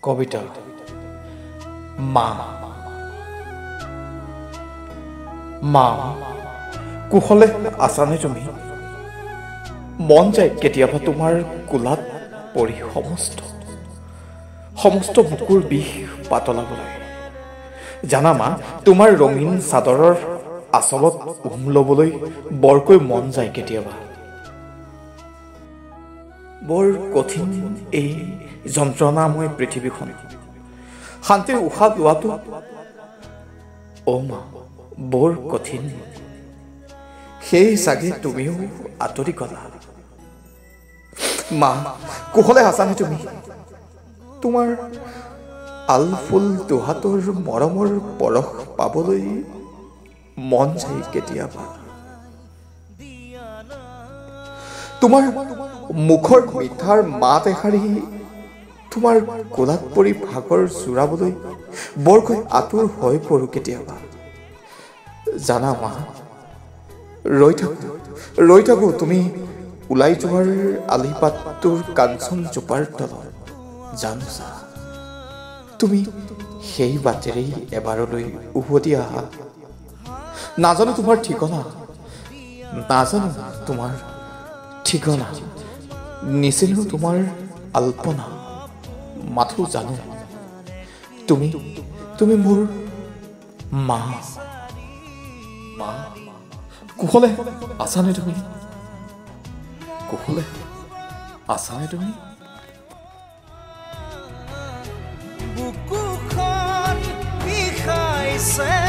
কবিতা মা মা কুশলে আছানে তুমি মন যায় কেতিয়াবা তোমাৰ কোলাত পৰি সমস্ত বুকুৰ বিষ পাতলাবলৈ জানা মা তোমাৰ ৰঙীন চাদৰৰ আচলত ল'বলৈ বৰকৈ মন যায় কেতিয়াবা বৰ কঠিন এই যন্ত্ৰণাময় পৃথিৱীখন শান্তিৰ উশাহ লোৱাটো মা বৰ কঠিন সেই চাগে তুমিও আঁতৰি গলা মা কুশলে আছানে তুমি তোমাৰ আলফুল দুহাতৰ মৰমৰ পৰশ পাবলৈ মন যায় কেতিয়াবা তোমাৰ মুখৰ মিঠাৰ মাত এষাৰি তোমাৰ কোলাত পৰি ভাগৰ জোৰাবলৈ বৰকৈ আতুৰ হৈ পৰো কেতিয়াবা জানা মা ৰৈ থাকো তুমি ওলাই যোৱাৰ আলিপাতটোৰ কাঞ্চন জোপাৰ তলত জানোচা তুমি সেই বাটেৰেই এবাৰলৈ উভতি আহা নাজানো তোমাৰ ঠিকনা নিচিনো তোমাৰ আল্পনা মাথো জানো তুমি মোৰ মা কুশলে আছানে তুমি বুকুখন বিষাইছে